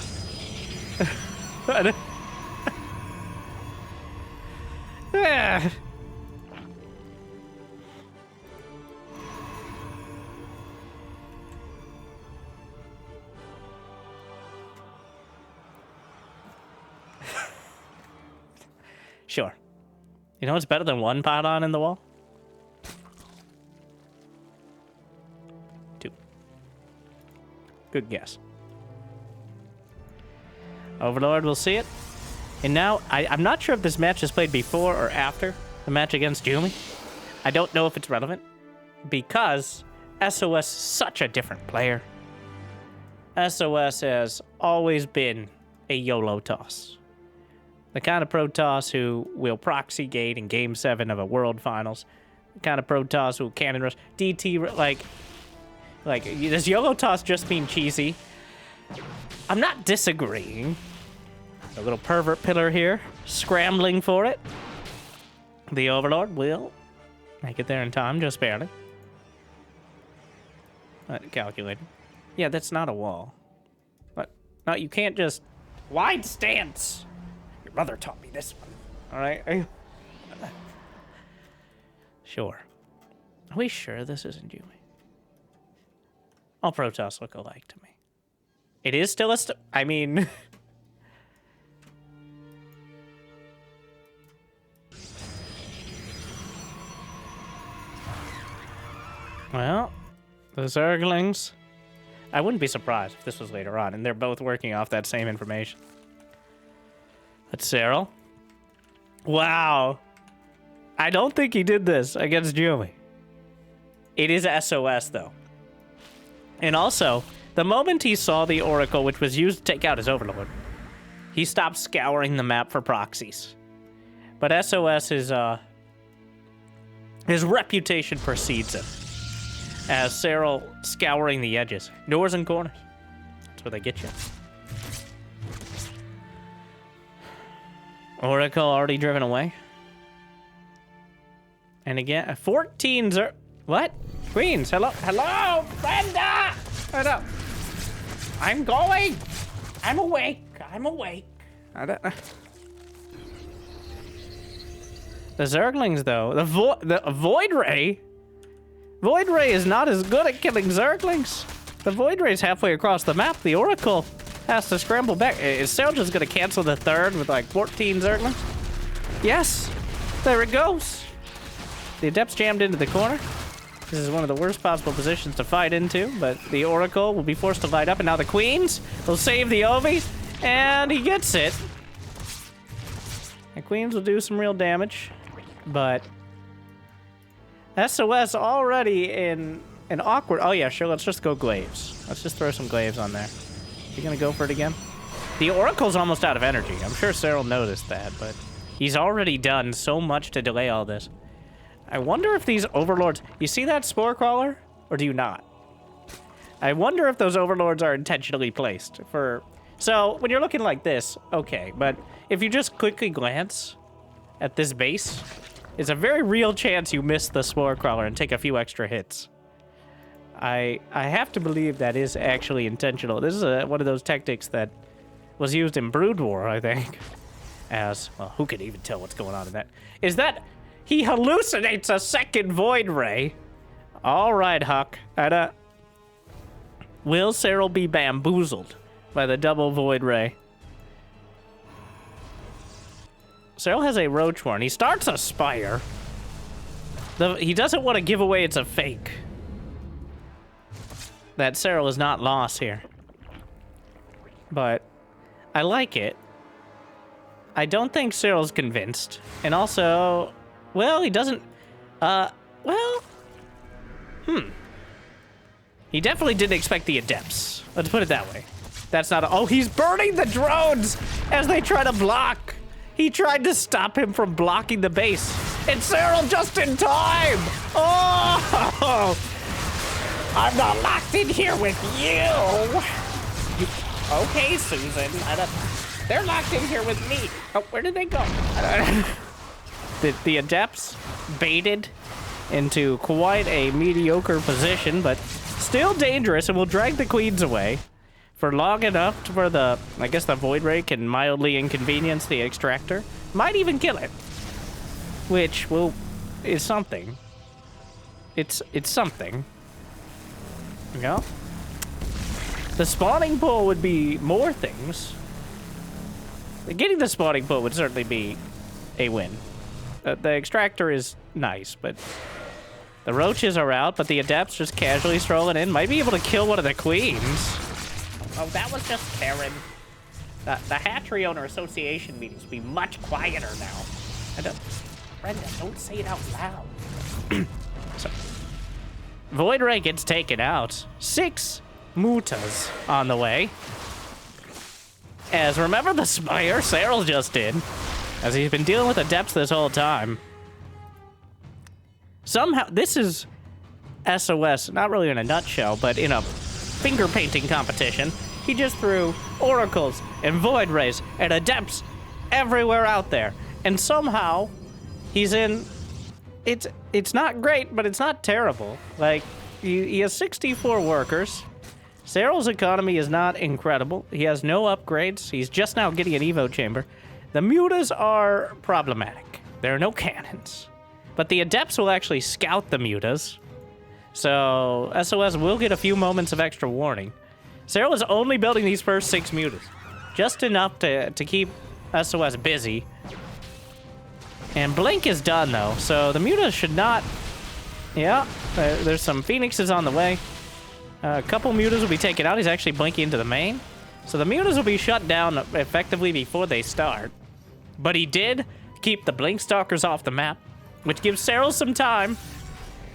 Yeah. Sure. You know what's better than one pylon in the wall? 2. Good guess. Overlord will see it. And now, I'm not sure if this match is played before or after the match against Jumy. I don't know if it's relevant. Because SOS is such a different player. SOS has always been a YOLO toss. The kind of Protoss who will proxy gate in Game 7 of a World Finals, kind of Protoss who cannon rush. DT, like, does YOLO toss just mean cheesy? I'm not disagreeing. A little pervert pillar here, scrambling for it. The Overlord will make it there in time, just barely. Calculated. Yeah, that's not a wall. What? No, you can't just... Wide stance! Your mother taught me this one. Alright? Sure. Are we sure this isn't Jumy? All Protoss look alike to me. It is still a I mean... Well, the Zerglings. I wouldn't be surprised if this was later on, and they're both working off that same information. That's Serral. Wow. I don't think he did this against Jumy. It is SOS, though. And also, the moment he saw the Oracle, which was used to take out his Overlord, he stopped scouring the map for proxies. But SOS is, his reputation precedes him. As Serral scouring the edges. Doors and corners. That's where they get you. Oracle already driven away. And again, 14 Zerg. What? Queens, hello? Hello, Brenda! Hello. I'm going. I'm awake. I'm awake. I don't know. The Zerglings, though. The Void Ray. Void Ray is not as good at killing Zerglings. The Void Ray's halfway across the map. The Oracle has to scramble back. Is Serral just gonna cancel the third with like 14 Zerglings? Yes. There it goes. The Adept's jammed into the corner. This is one of the worst possible positions to fight into, but the Oracle will be forced to light up, and now the Queens will save the Ovi, and he gets it. The Queens will do some real damage, but SOS already in an awkward... Oh, yeah, sure. Let's just go Glaives. Let's just throw some Glaives on there. You gonna go for it again? The Oracle's almost out of energy. I'm sure Serral noticed that, but he's already done so much to delay all this. I wonder if these Overlords... You see that Spore Crawler? Or do you not? I wonder if those Overlords are intentionally placed for... So, when you're looking like this, okay. But if you just quickly glance at this base... It's a very real chance you miss the Spore Crawler and take a few extra hits. I have to believe that is actually intentional. This is one of those tactics that was used in Brood War, I think. As, well, who could even tell what's going on in that? Is that he hallucinates a second Void Ray? All right, Huck. Will Serral be bamboozled by the double Void Ray? Serral has a Roach Warren. He starts a Spire. He doesn't want to give away it's a fake. That Serral is not lost here. But I like it. I don't think Serral's convinced. And also, well, he doesn't... He definitely didn't expect the Adepts. Let's put it that way. That's not a... Oh, he's burning the drones as they try to block. He tried to stop him from blocking the base. And Serral just in time! Oh! I'm not locked in here with you! Okay, Susan. They're locked in here with me. Oh, where did they go? The Adepts baited into quite a mediocre position, but still dangerous, and will drag the Queens away for long enough for the, I guess the Void Ray can mildly inconvenience the Extractor. Might even kill it. Which is something. It's something. You know? The spawning pool would be more things. Getting the spawning pool would certainly be a win. The Extractor is nice, but the Roaches are out, but the Adepts just casually strolling in. Might be able to kill one of the Queens. Oh, that was just Karen. The Hatchery Owner Association meetings will be much quieter now. Brenda, don't say it out loud. So, Void Ray gets taken out. 6 Mutas on the way. As remember the Spire Serral just did, as he's been dealing with Adepts this whole time. Somehow, this is SOS, not really in a nutshell, but in a finger painting competition. He just threw oracles and void rays and adepts everywhere out there. And somehow, he's in... It's not great, but it's not terrible. Like, he has 64 workers. Serral's economy is not incredible. He has no upgrades. He's just now getting an Evo chamber. The mutas are problematic. There are no cannons. But the adepts will actually scout the mutas. So SOS will get a few moments of extra warning. Serral is only building these first 6 mutas. Just enough to keep SOS busy. And Blink is done, though, so the mutas should not... Yeah, there's some Phoenixes on the way. A couple mutas will be taken out. He's actually blinking into the main. So the mutas will be shut down effectively before they start. But he did keep the Blink Stalkers off the map, which gives Serral some time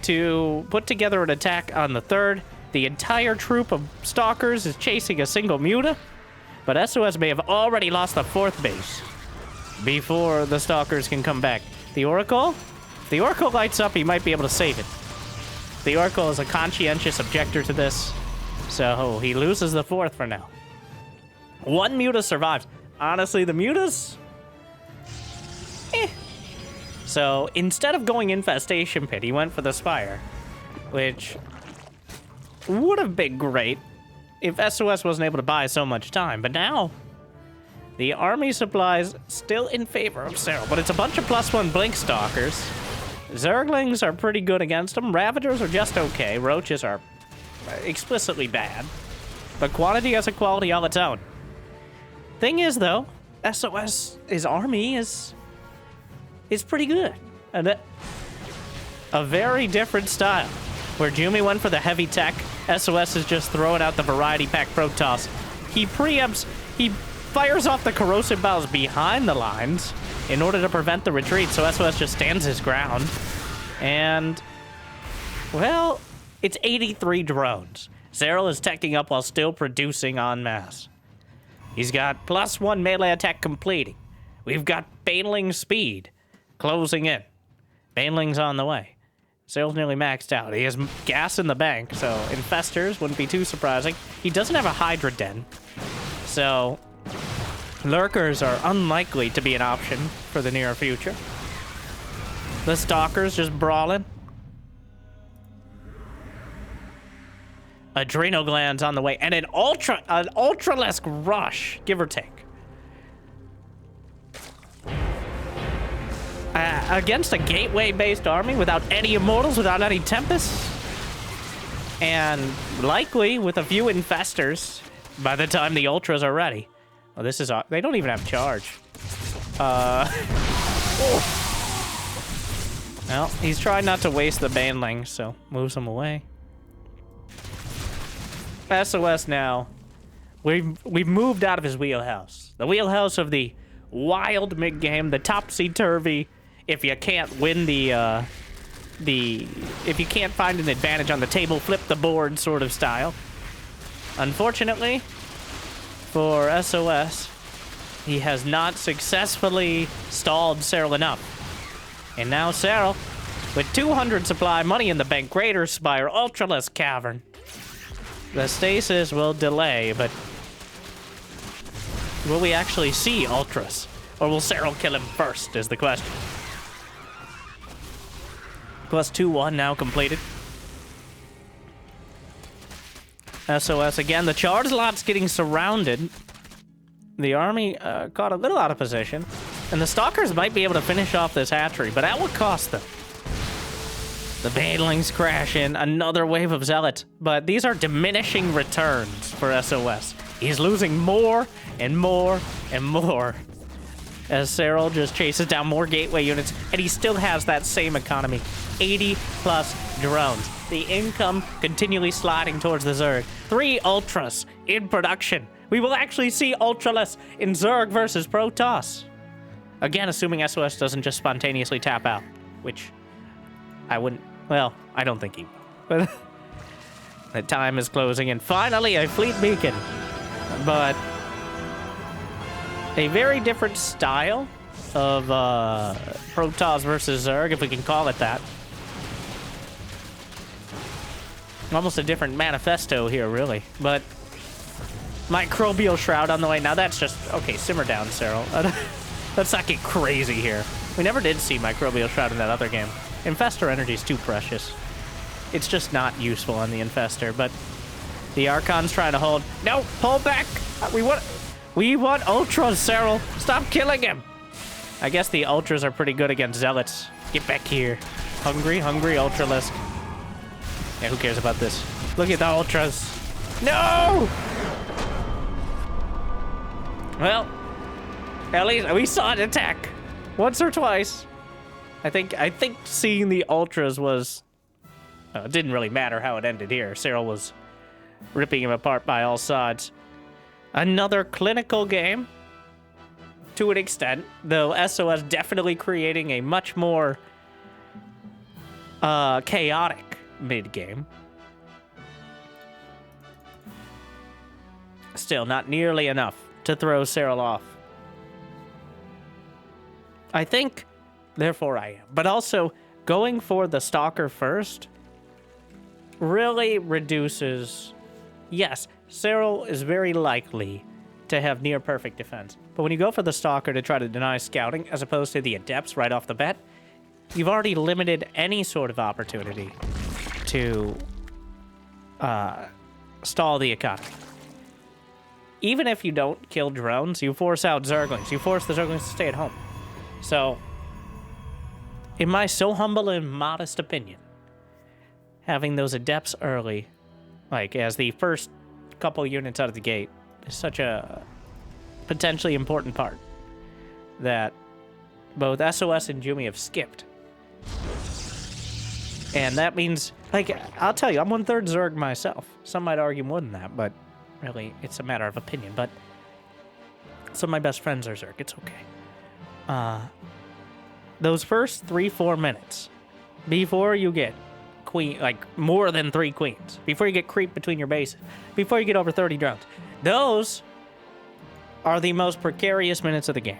to put together an attack on the 3rd. The entire troop of Stalkers is chasing a single muta, but SOS may have already lost the 4th base before the Stalkers can come back. The Oracle? If the Oracle lights up, he might be able to save it. The Oracle is a conscientious objector to this, so he loses the 4th for now. 1 muta survives. Honestly, the mutas... So, instead of going Infestation Pit, he went for the Spire, which would have been great if SOS wasn't able to buy so much time, but now... The army supplies still in favor of Serral, but it's a bunch of +1 Blink Stalkers. Zerglings are pretty good against them. Ravagers are just okay. Roaches are explicitly bad. But quantity has a quality all its own. Thing is, though, SOS, his army is pretty good. And a very different style. Where Jumy went for the heavy tech, SOS is just throwing out the variety pack Protoss. He preempts... He fires off the corrosive bows behind the lines in order to prevent the retreat, so SOS just stands his ground. And, well, it's 83 drones. Serral is teching up while still producing en masse. He's got +1 melee attack completing. We've got Baneling speed closing in. Baneling's on the way. Serral's nearly maxed out. He has gas in the bank, so Infestors wouldn't be too surprising. He doesn't have a Hydra Den, so... Lurkers are unlikely to be an option for the near future. The Stalkers just brawling. Adrenal glands on the way, and an ultralisk rush, give or take. Against a gateway-based army without any immortals, without any tempests, and likely with a few infestors by the time the ultras are ready. Oh, this is... They don't even have charge. Well, he's trying not to waste the Baneling, so moves him away. SOS now. We've moved out of his wheelhouse. The wheelhouse of the wild mid-game, the topsy-turvy. If you can't win if you can't find an advantage on the table, flip the board sort of style. Unfortunately... For SOS, he has not successfully stalled Serral enough. And now Serral, with 200 supply, money in the bank, Greater Spire, Ultralisk Cavern. The stasis will delay, but will we actually see Ultras? Or will Serral kill him first, is the question. +2-1 now completed. SOS again. The charge lot's getting surrounded. The army caught a little out of position. And the Stalkers might be able to finish off this hatchery, but at what cost, though? The Banelings crash in. Another wave of Zealots. But these are diminishing returns for SOS. He's losing more and more and more as Serral just chases down more gateway units, and he still has that same economy. 80+ drones. The income continually sliding towards the Zerg. 3 Ultras in production. We will actually see Ultralisk in Zerg versus Protoss. Again, assuming SOS doesn't just spontaneously tap out, which I wouldn't... Well, I don't think he will. The time is closing, and finally a fleet beacon. But a very different style of Protoss versus Zerg, if we can call it that. Almost a different manifesto here, really. But Microbial Shroud on the way. Now that's just... Okay, simmer down, Serral. Let's not get crazy here. We never did see Microbial Shroud in that other game. Infestor energy is too precious. It's just not useful on the Infestor, but the Archon's trying to hold. No, pull back! We want Ultras, Serral. Stop killing him! I guess the Ultras are pretty good against Zealots. Get back here. Hungry Ultralisk. Yeah, who cares about this? Look at the Ultras. No! Well, at least we saw an attack. Once or twice. I think seeing the Ultras was... it didn't really matter how it ended here. Serral was ripping him apart by all sides. Another clinical game. To an extent. Though SOS definitely creating a much more chaotic mid-game. Still, not nearly enough to throw Serral off. I think, therefore I am. But also, going for the Stalker first really reduces... Yes, Serral is very likely to have near-perfect defense. But when you go for the Stalker to try to deny scouting, as opposed to the Adepts right off the bat, you've already limited any sort of opportunity to stall the economy. Even if you don't kill drones, you force out Zerglings. You force the Zerglings to stay at home. So, in my so humble and modest opinion, having those Adepts early, like as the first couple units out of the gate, is such a potentially important part that both SOS and Jumy have skipped. And that means, like, I'll tell you, I'm 1/3 Zerg myself. Some might argue more than that, but really, it's a matter of opinion. But some of my best friends are Zerg. It's okay. Those first 3-4 minutes, before you get queen, like more than 3 queens, before you get creep between your bases, before you get over 30 drones, those are the most precarious minutes of the game.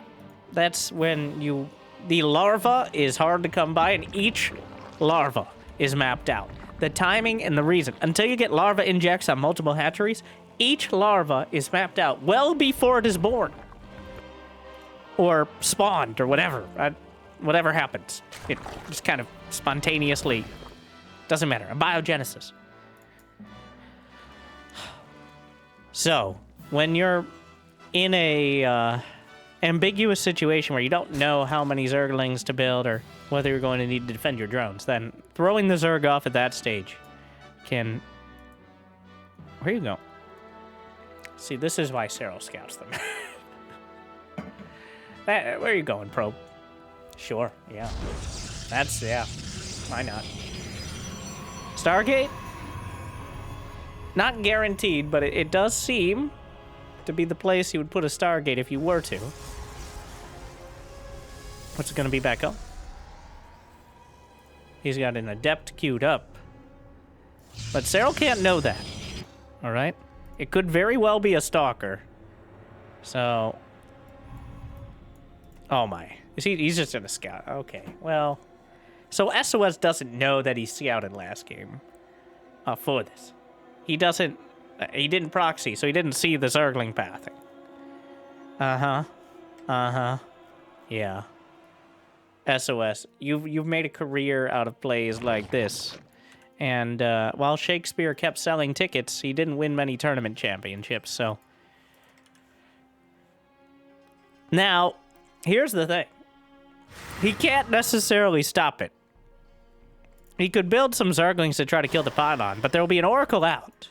That's when the larva is hard to come by, and each larva is mapped out. The timing and the reason. Until you get larva injects on multiple hatcheries, each larva is mapped out well before it is born. Or spawned, or whatever. Whatever happens. It just kind of spontaneously... Doesn't matter. A biogenesis. So, when you're in a ambiguous situation where you don't know how many Zerglings to build or whether you're going to need to defend your drones, then throwing the Zerg off at that stage can... Where you go? See, this is why Serral scouts them. Where are you going, Probe? Sure, yeah. That's, yeah. Why not? Stargate? Not guaranteed, but it does seem to be the place you would put a Stargate if you were to. What's it going to be back up? He's got an Adept queued up. But Serral can't know that. Alright? It could very well be a Stalker. So... Oh my. He's just gonna scout. Okay, well... So SOS doesn't know that he scouted last game. For this. He doesn't... He didn't proxy, so he didn't see the Zergling pathing. Uh-huh. Uh-huh. Yeah. SOS. You've made a career out of plays like this. And while Shakespeare kept selling tickets, he didn't win many tournament championships, so... Now, here's the thing. He can't necessarily stop it. He could build some Zerglings to try to kill the pylon, but there will be an Oracle out.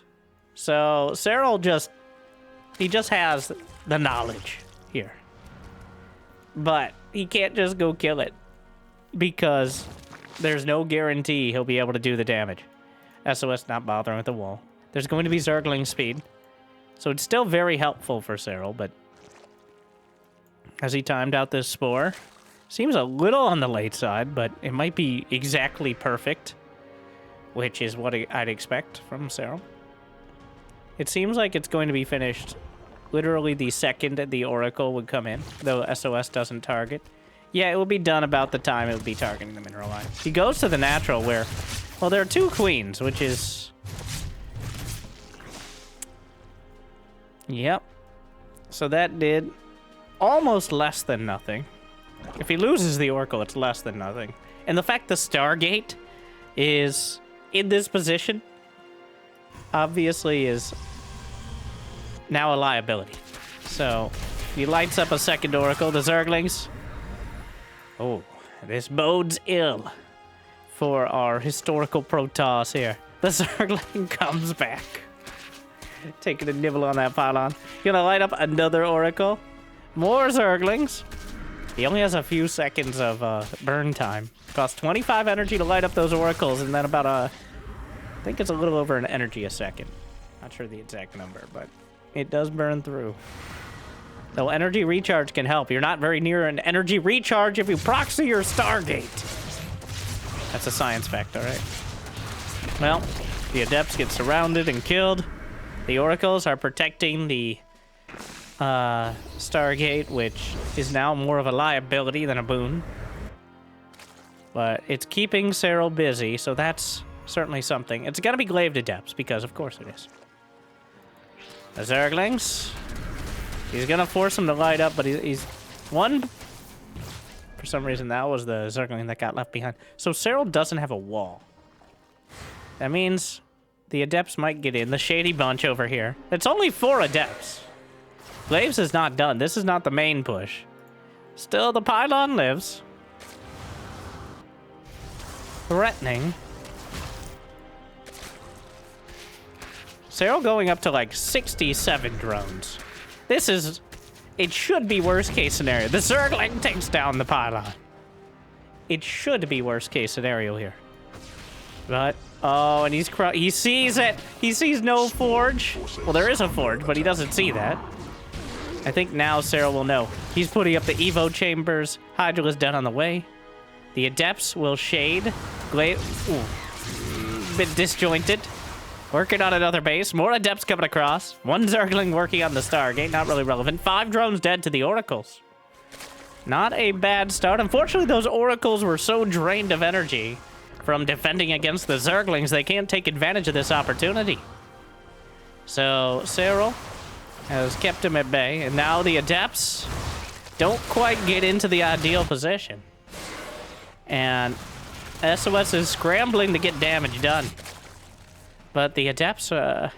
So, Serral he just has the knowledge here. But he can't just go kill it, because there's no guarantee he'll be able to do the damage. SOS not bothering with the wall. There's going to be Zergling speed, so it's still very helpful for Serral, but... Has he timed out this Spore? Seems a little on the late side, but it might be exactly perfect, which is what I'd expect from Serral. It seems like it's going to be finished literally the second the Oracle would come in, though SOS doesn't target. Yeah, it will be done about the time it would be targeting the mineral line. He goes to the natural where, well, there are 2 queens, which is Yep. So that did almost less than nothing. If he loses the Oracle, it's less than nothing. And the fact the Stargate is in this position obviously is now a liability. So he lights up a second Oracle. The Zerglings. Oh, this bodes ill for our historical Protoss here. The Zergling comes back. Taking a nibble on that pylon. Gonna light up another Oracle. More Zerglings. He only has a few seconds of burn time. Costs 25 energy to light up those Oracles, and then about I think it's a little over an energy a second. Not sure the exact number, but it does burn through. Though energy recharge can help. You're not very near an energy recharge if you proxy your Stargate. That's a science fact, all right? Well, the Adepts get surrounded and killed. The Oracles are protecting the Stargate, which is now more of a liability than a boon. But it's keeping Serral busy, so that's certainly something. It's gonna be Glaved Adepts, because of course it is. The Zerglings. He's gonna force him to light up, but he's one. For some reason, that was the Zergling that got left behind. So Serral doesn't have a wall. That means the Adepts might get in. The Shady Bunch over here. It's only 4 Adepts. Glaves is not done. This is not the main push. Still, the pylon lives. Threatening. Serral going up to like 67 drones. This is... It should be worst case scenario. The Zergling takes down the pylon. It should be worst case scenario here. But... Oh, and he sees it. He sees no forge. Well, there is a forge, but he doesn't see that. I think now Serral will know. He's putting up the Evo chambers. Hydra is done on the way. The Adepts will shade. Bit disjointed. Working on another base. More Adepts coming across. 1 Zergling working on the Stargate. Not really relevant. 5 drones dead to the Oracles. Not a bad start. Unfortunately, those Oracles were so drained of energy from defending against the Zerglings, they can't take advantage of this opportunity. So, Serral has kept him at bay, and now the Adepts don't quite get into the ideal position. And SOS is scrambling to get damage done. But the Adepts might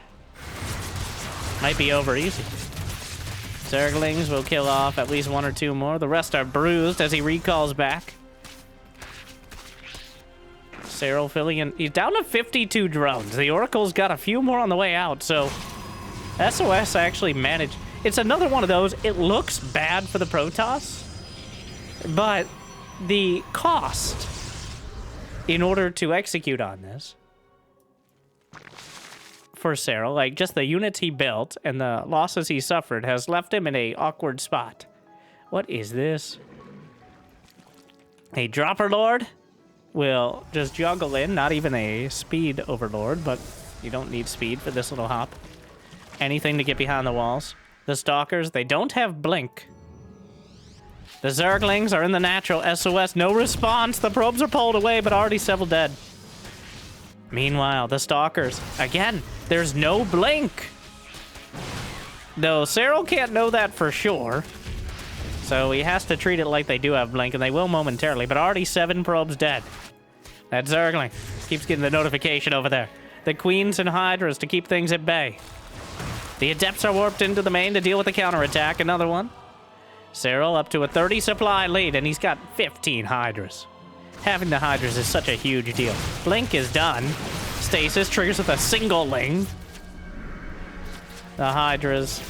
be over easy. Zerglings will kill off at least 1 or 2 more. The rest are bruised as he recalls back. Serral filling in. He's down to 52 drones. The Oracle's got a few more on the way out, so SOS actually managed. It's another one of those. It looks bad for the Protoss, but the cost in order to execute on this for Serral, like just the units he built and the losses he suffered, has left him in a awkward spot. What is this? A Dropper Lord will just juggle in, not even a speed overlord, but you don't need speed for this little hop. Anything to get behind the walls. The Stalkers, they don't have blink. The Zerglings are in the natural. SOS, no response. The probes are pulled away, but already several dead. Meanwhile, the Stalkers, again, there's no blink. Though Serral can't know that for sure. So he has to treat it like they do have blink, and they will momentarily, but already 7 probes dead. That Zergling keeps getting the notification over there. The Queens and Hydras to keep things at bay. The Adepts are warped into the main to deal with the counterattack. Another one. Serral up to a 30 supply lead, and he's got 15 Hydras. Having the Hydras is such a huge deal. Blink is done. Stasis triggers with a single ling. The Hydras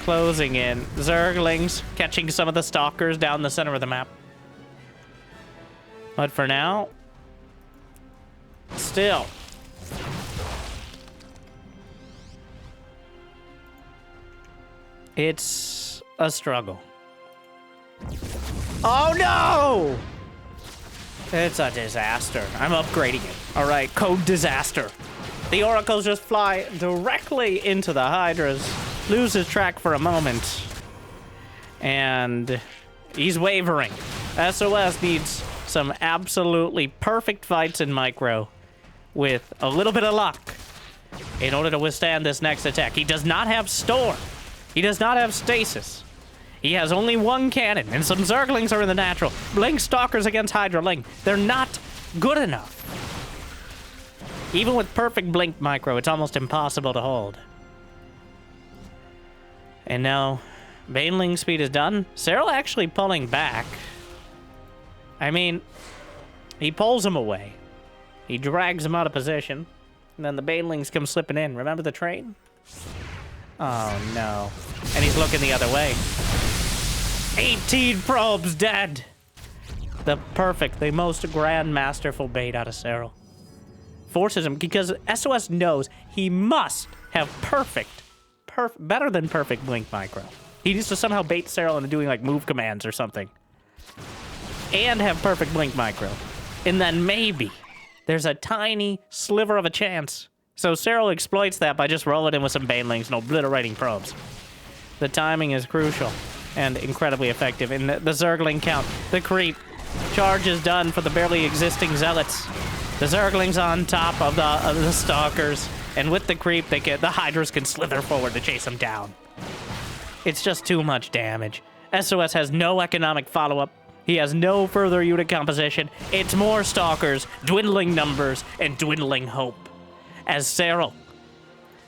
closing in. Zerglings catching some of the Stalkers down the center of the map. But for now, still, it's a struggle. Oh no! It's a disaster. I'm upgrading it. All right, code disaster. The Oracles just fly directly into the Hydras. Loses track for a moment. And he's wavering. SOS needs some absolutely perfect fights in micro with a little bit of luck in order to withstand this next attack. He does not have Storm. He does not have stasis. He has only one cannon, and some Zerglings are in the natural. Blink Stalkers against Hydra Link. They're not good enough. Even with perfect Blink Micro, it's almost impossible to hold. And now, Baneling speed is done. Serral actually pulling back. I mean, he pulls him away. He drags him out of position. And then the Banelings come slipping in. Remember the train? Oh, no. And he's looking the other way. 18 probes dead. The most grandmasterful bait out of Serral. Forces him, because SOS knows he must have better than perfect Blink Micro. He needs to somehow bait Serral into doing like move commands or something. And have perfect Blink Micro. And then maybe there's a tiny sliver of a chance. So Serral exploits that by just rolling in with some Banelings and obliterating probes. The timing is crucial and incredibly effective. And the Zergling count, the creep, charge is done for the barely existing Zealots. The Zerglings on top of the Stalkers. And with the creep, the Hydras can slither forward to chase them down. It's just too much damage. SOS has no economic follow-up. He has no further unit composition. It's more Stalkers, dwindling numbers, and dwindling hope. As Serral,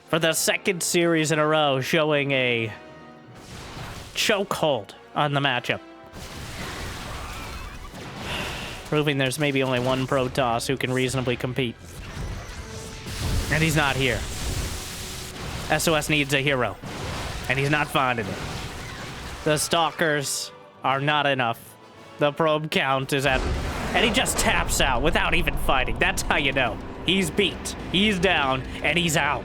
for the second series in a row, showing a chokehold on the matchup. Proving there's maybe only one Protoss who can reasonably compete. And he's not here. SOS needs a hero. And he's not finding it. The Stalkers are not enough. The probe count is at... And he just taps out without even fighting. That's how you know. He's beat. He's down. And he's out.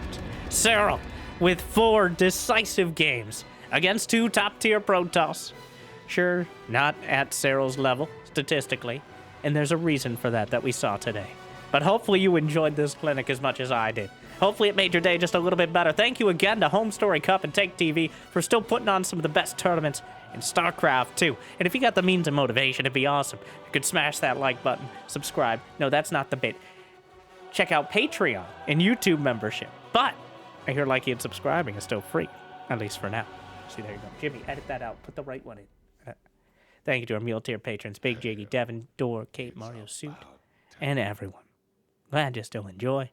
Serral with 4 decisive games against 2 top-tier Protoss. Sure, not at Serral's level, statistically. And there's a reason for that we saw today. But hopefully you enjoyed this clinic as much as I did. Hopefully it made your day just a little bit better. Thank you again to Homestory Cup and Take TV for still putting on some of the best tournaments in StarCraft too. And if you got the means and motivation, it'd be awesome. You could smash that like button, subscribe. No, that's not the bit. Check out Patreon and YouTube membership. But I hear liking and subscribing is still free, at least for now. See, there you go. Jimmy, edit that out. Put the right one in. Thank you to our meal tier patrons, Big Jiggy, Devin, Door, Kate, Mario Suit, and everyone. Glad you still enjoy.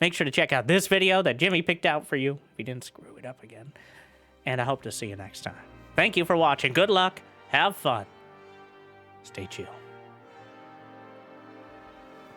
Make sure to check out this video that Jimmy picked out for you, if he didn't screw it up again. And I hope to see you next time. Thank you for watching. Good luck. Have fun. Stay chill.